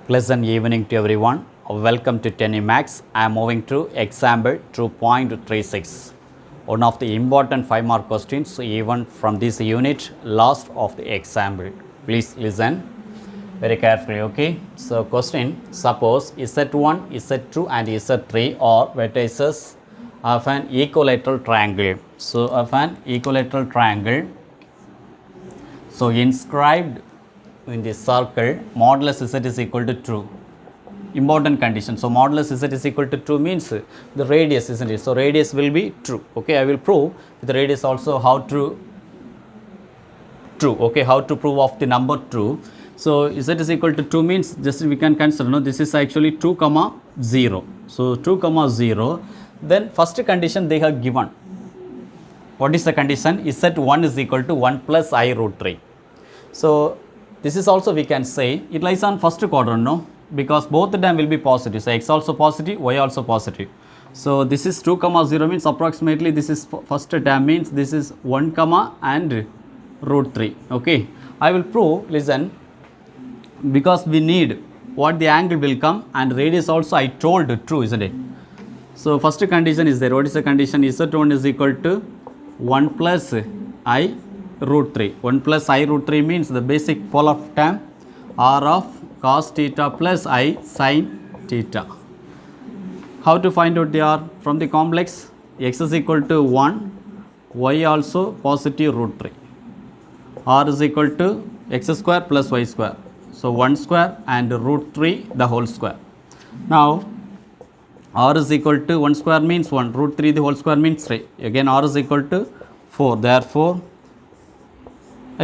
Pleasant evening to everyone. Welcome to Tenny Max. I am moving to example 2.36. One of the important 5-mark questions even from this unit, last of the example. Please listen very carefully, okay? So question, suppose Z1, Z2 and Z3 are vertices of an equilateral triangle. So of an equilateral triangle, so inscribed in the circle modulus z is equal to true. Important condition. So modulus z is equal to 2 means the radius, isn't it? So radius will be true. Okay, I will prove with the radius also how true. Okay, how to prove of the number true. So z is equal to 2 means just we can consider, no, this is actually 2 comma 0. So 2 comma 0. Then first condition they have given. What is the condition? Z1 is equal to 1 plus I root 3. So this is also we can say it lies on first quadrant, no, because both of them will be positive. So x also positive, y also positive. So this is 2 comma 0 means approximately this is first term means this is 1 comma and root 3. Okay, I will prove, listen, because we need what the angle will come and radius also I told true, isn't it? So first condition is there. What is the condition? Z1 is equal to 1 plus I root 3. 1 plus I root 3 means the basic polar term r of cos theta plus I sin theta. How to find out the r from the complex? X is equal to 1, y also positive root 3. R is equal to x square plus y square. So 1 square and root 3 the whole square. Now r is equal to 1 square means 1, root 3 the whole square means 3. Again r is equal to 4. Therefore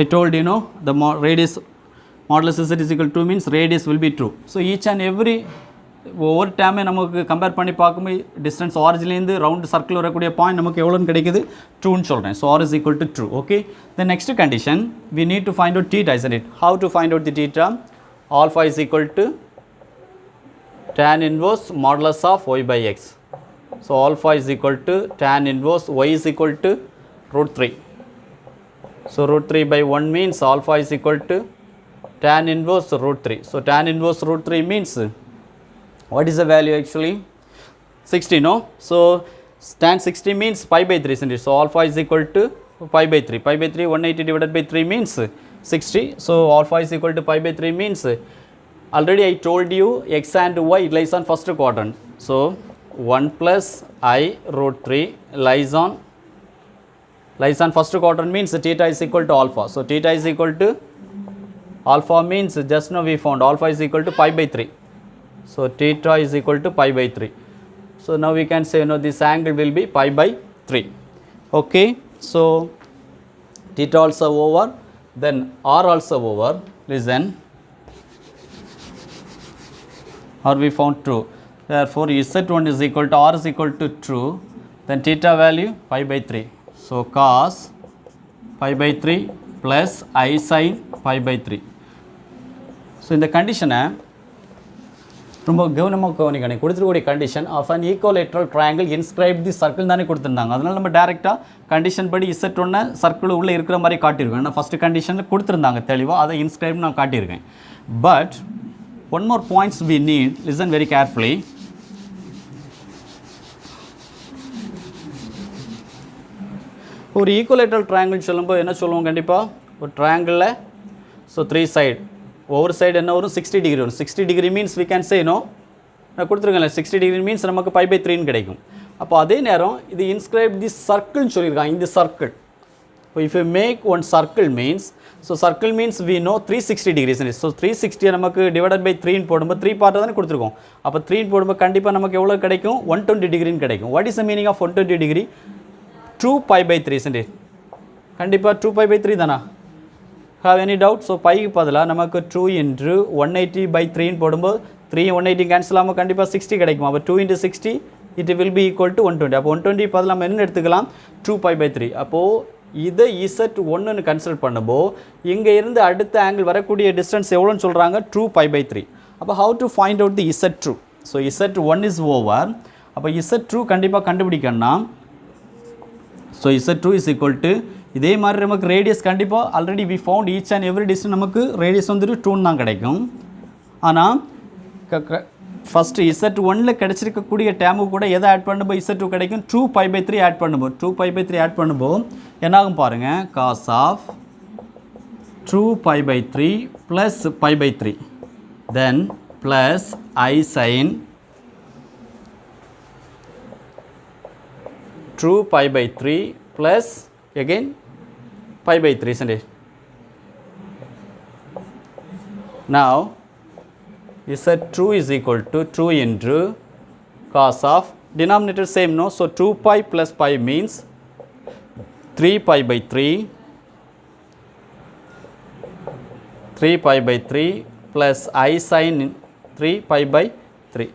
I told you know the radius modulus z is equal to 2 means radius will be true. So each and every ஒவ்வொரு டைமே நமக்கு compare பண்ணி பார்க்கும்போது distance ஆரிஜின்லேருந்து round circle வரக்கூடிய point நமக்கு எவ்வளோன்னு கிடைக்குது ட்ரூன்னு சொல்கிறேன். So r is equal to two. Okay, the next condition we need to find out theta, isn't it? How to find out the theta? Alpha is equal to tan inverse modulus of y by x. So alpha is equal to tan inverse y is equal to root 3. So root 3 by 1 means alpha is equal to tan inverse root 3. So tan inverse root 3 means what is the value actually? 60, no? So tan 60 means pi by 3, isn't it? So alpha is equal to pi by 3. Pi by 3, 180 divided by 3 means 60. So alpha is equal to pi by 3 means already I told you x and y lies on first quadrant. So 1 plus I root 3 lies on first quadrant means theta is equal to alpha. So theta is equal to alpha means just now we found alpha is equal to pi by 3. So theta is equal to pi by 3. So now we can say, you know, this angle will be pi by 3. Okay, so theta also over, then r also over. Listen, or we found true. Therefore z1 is equal to r is equal to true, then theta value pi by 3. So cos pi by 3 plus I sin pi by 3. So in the condition ரொம்ப கவனமாக கவனிக்கணும். கொடுத்துருக்கூடிய condition of an equilateral triangle inscribe the circle தானே கொடுத்துருந்தாங்க. அதனால் நம்ம டேரெக்டாக condition படி Z1 சர்க்கிள் உள்ளே இருக்கிற மாதிரி காட்டியிருக்கேன். ஏன்னா ஃபஸ்ட்டு கண்டிஷனில் கொடுத்துருந்தாங்க தெளிவாக, அதை இன்ஸ்கிரைப் நான் காட்டியிருக்கேன். But one more points we need, listen very carefully. ஒரு ஈக்குவலேட்ரல் ட்ரையாங்கிள் சொல்லும்போது என்ன சொல்லுவோம்? கண்டிப்பாக ஒரு ட்ரையாங்கிளில் ஸோ 3 சைடு, ஒவ்வொரு சைடு என்ன வரும்? 60 டிகிரி வரும். 60 degree means we can say, no, நான் கொடுத்துருக்கேன்ல 60 டிகிரி மீன்ஸ் நமக்கு pi by 3 கிடைக்கும். அப்போ அதே நேரம் இது இன்ஸ்கிரைப் தி சர்க்கிள்னு சொல்லியிருக்காங்க. இந்த சர்க்கிள் இப்போ if you make one circle means, so circle means we know 360 degrees. So 360 நமக்கு டிவைடட் பை 3 போடும்போது 3 பார்ட்டு தானே கொடுத்துருக்கோம். அப்போ 3 போடும்போது கண்டிப்பாக நமக்கு எவ்வளோ கிடைக்கும்? 120 டிகிரின்னு கிடைக்கும். What is the meaning of 120 degree? 2 pi by 3, isn't it? கண்டிப்பாக 2 pi by 3 தானா? Have any doubt? So bike பதிலாக நமக்கு 2 into 180 by 3 போடும்போது 3 180 கேன்சல் ஆகாமல் கண்டிப்பாக 60 கிடைக்கும். அப்போ 2 into 60 it will be equal to 120. அப்போ 120 பதில் நம்ம என்ன எடுத்துக்கலாம்? 2 pi by 3. அப்போது இதை Z1ன்னு கன்சிடர் பண்ணும்போது இங்கே இருந்து அடுத்த ஆங்கிள் வரக்கூடிய டிஸ்டன்ஸ் எவ்வளோன்னு சொல்கிறாங்க? 2 pi by 3. அப்போ how to find out the Z2? So Z1 is over. அப்போ Z2 கண்டிப்பாக கண்டுபிடிக்கணும்னா, so Z2 is equal to இதே மாதிரி நமக்கு ரேடியஸ் கண்டிப்பாக already we found each and every distance நமக்கு ரேடியஸ் வந்துட்டு 2 தான் கிடைக்கும். ஆனால் ஃபஸ்ட்டு Z1ல கிடச்சிருக்கக்கூடிய டேமு கூட எதை ஆட் பண்ணும்போது Z2 கிடைக்கும் 2π/3 ஆட் பண்ணும்போது 2π/3 ஆட் பண்ணும்போது என்னாகும் பாருங்கள் cos of 2π/3 plus π/3 then plus I sin 2π/3 plus again π/3, isn't it? Now Z2 is equal to 2 into cos of denominator same, no? So 2π plus pi means 3π/3 plus I sin 3π/3.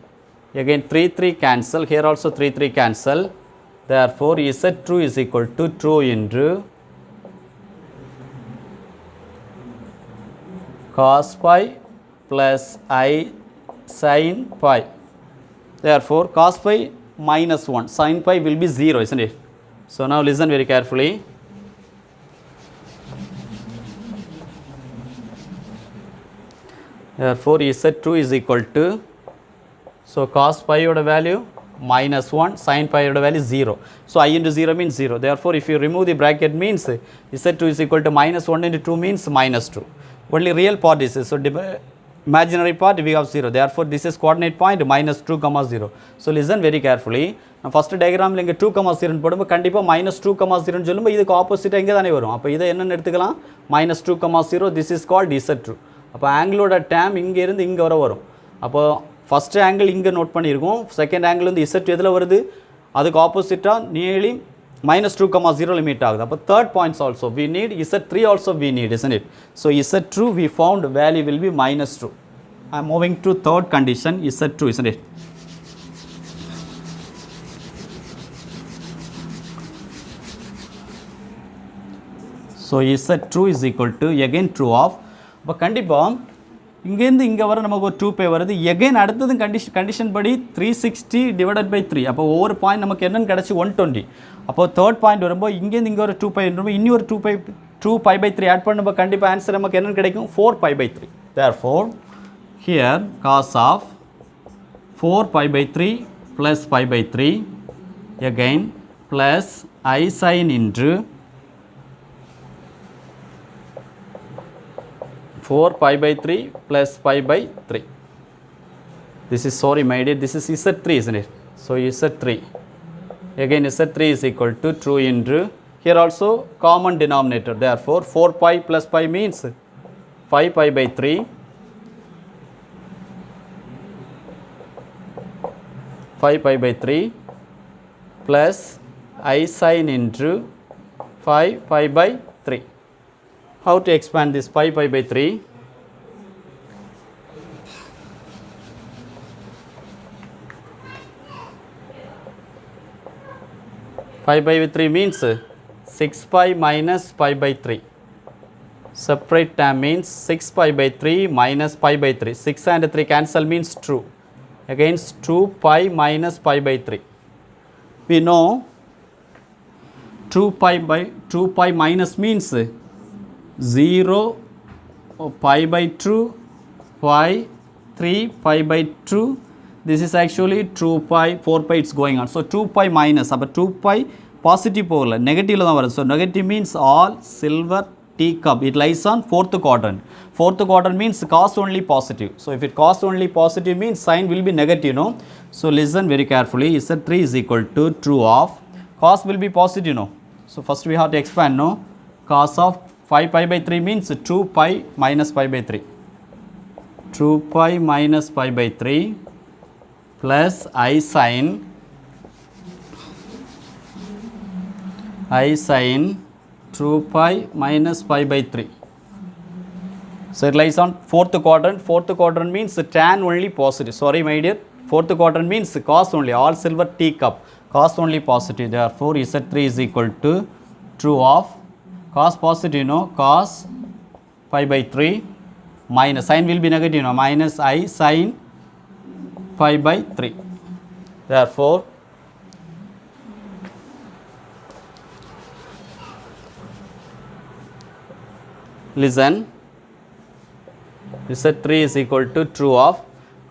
Again 3 cancel, here also 3 cancel. Therefore Z2 is equal to 2 into cos pi plus I sin pi. Therefore cos pi minus 1, sin pi will be 0, isn't it? So now listen very carefully. Therefore Z2 is equal to, so cos pi oda value minus 1, sin pi oda value 0. So I into 0 means 0. Therefore if you remove the bracket means Z2 is equal to minus 1 into 2 means minus 2. Only real part is this. So imaginary part we have 0. Therefore this is coordinate point minus 2 comma 0. So listen very carefully. First diagram இங்கே 2 comma 0 போடும்போது கண்டிப்பாக minus 2 comma 0 சொல்லும்போது இதுக்கு ஆப்போசிட்டாக இங்கே தானே வரும். அப்போ இதை என்னென்னு எடுத்துக்கலாம் minus 2 comma 0. This is called Z2. அப்போ ஆங்கிளோட டேம் இங்கே இருந்து இங்கே வரும். அப்போ ஃபஸ்ட் ஆங்கிள் இங்கே நோட் பண்ணியிருக்கோம், செகண்ட் ஆங்கிள் வந்து Z2 எதில் வருது, அதுக்கு ஆப்போசிட்டாக நியர்லி minus 2 comma 0 லிமிட் ஆகுது. அப்போ third points also we need, Z3 also we need, isn't it? So Z2 we found value will be minus 2. I am moving to third condition, Z2, isn't it? So Z2 is equal to again true of, இப்போ கண்டிப்பாக இங்கேருந்து இங்கே வர நமக்கு ஒரு 2π வருது. Again அடுத்தது condition படி 360 டிவைடட் பை 3. அப்போ ஒவ்வொரு பாயிண்ட் நமக்கு என்னென்னு கிடச்சி 120. அப்போ தேர்ட் பாயிண்ட் வரும்போது இங்கேருந்து இங்கே ஒரு 2π வரும்போது இன்னும் ஒரு 2π/3 ஆட் பண்ணும்போது கண்டிப்பாக ஆன்சர் நமக்கு என்னென்னு கிடைக்கும் 4π/3. Therefore here cos of 4π/3 plus π/3 again plus I sin into 4π/3 plus π/3. This is, sorry my dear, this is Z3, isn't it? So Z3 again Z3 is equal to 2 into, here also common denominator, therefore 4π plus pi means 5π/3 5π/3 plus I sin into 5π/3. How to expand this 5π/3? 5/3 means 6π minus π/3. Separate term means 6π/3 minus π/3. 6 and 3 cancel means true. Against 2π minus π/3. We know 2π minus means 0, π/2, pi, 3, π/2. This is actually 2π, 4π it's going on. So 2π minus, அப்போ 2π positive போகல, நெகட்டிவில் தான் வருது. So negative means all silver teacup, it lies on fourth quadrant. Fourth quadrant means cos only positive. So if it cos only positive means sign will be negative, no? So listen very carefully. Z3 is equal to true of, cos will be positive, no? So first we have to expand, no? Cos of 5π/3 means 2π minus π/3. 2π minus π/3 plus I sin 2π minus π/3. So it lies on fourth quadrant. Fourth quadrant means tan only positive. Sorry my dear. Fourth quadrant means cos only, all silver teacup, cos only positive. Therefore Z3 is equal to true of cos positive, no? Cos π/3 minus, sign will be negative, no? Minus I sin π/3. Therefore listen, Z3 is equal to true of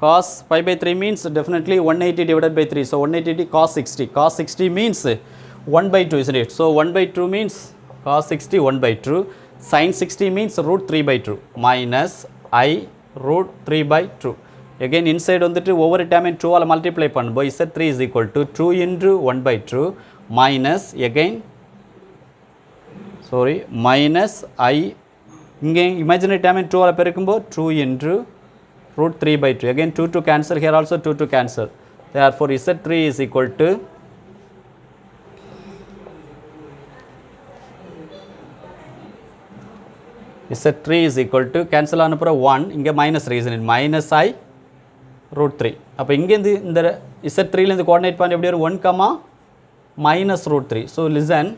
cos pi by 3 means definitely 180 divided by 3. So 180 cos 60. Cos 60 means 1 by 2, isn't it? So 1 by 2 means cos 60 1 by 2. Sin 60 means root 3 by 2 minus I root 3 by 2. Again inside வந்துட்டு ஒவ்வொரு term 2 all multiply பண்ணும்போது Z3 is equal to 2 into 1 by 2 minus again minus I இங்கே imaginary term 2 all பெருக்கும்போது 2 into root 3 by 2. Again 2 to cancel, here also 2 to cancel. Therefore Z3 is equal to Z3 is equal to cancel ஆன பிறகு 1 இங்கே minus reason minus I root 3. அப்போ இங்கேருந்து இந்த Z3லேருந்து coordinate point எப்படி வரும் 1 comma minus root 3. So listen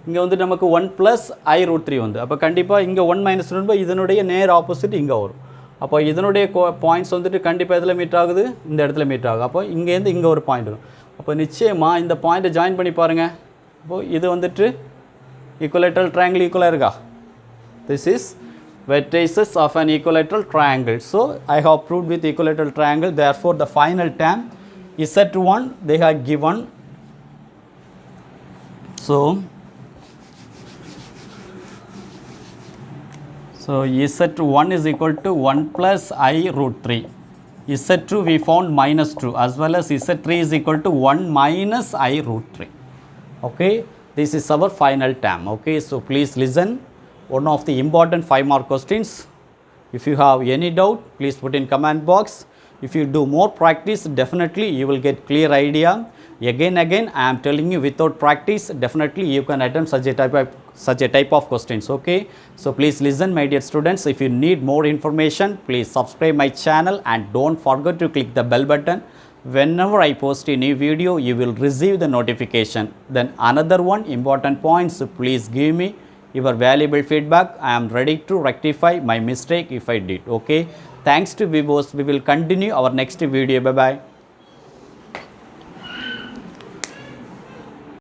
இங்கே வந்து நமக்கு 1 ப்ளஸ் I root 3 வந்து அப்போ கண்டிப்பாக இங்கே 1 மைனஸ் ரூட் இதனுடைய நேர் ஆப்போசிட் இங்கே வரும். அப்போ இதனுடைய பாயிண்ட்ஸ் வந்துட்டு கண்டிப்பாக இதில் மீட் ஆகுது, இந்த இடத்துல மீட் ஆகுது. அப்போ இங்கேருந்து இங்கே ஒரு பாயிண்ட் வரும். அப்போ நிச்சயமாக இந்த பாயிண்ட்டை ஜாயின் பண்ணி பாருங்கள். அப்போது இது வந்துட்டு ஈக்குவலேட்ரல் ட்ரையாங்கிள் ஈக்குவலாக இருக்கா? This is vertices of an equilateral triangle. So I have proved with equilateral triangle. Therefore the final term Z1 they have given. So Z1 is equal to 1 plus I root 3. Z2 we found minus 2 as well as Z3 is equal to 1 minus I root 3. Okay, this is our final term. Okay, so please listen. One of the important 5 mark questions. If you have any doubt, please put in comment box. If you do more practice, definitely you will get clear idea. Again I am telling you, without practice definitely you can attempt such a type of questions. Okay, so please listen my dear students. If you need more information, please subscribe my channel and don't forget to click the bell button. Whenever I post a new video, you will receive the notification. Then another one important points, please give me your valuable feedback. I am ready to rectify my mistake if I did. Okay, thanks to viewers. We will continue our next video. Bye bye.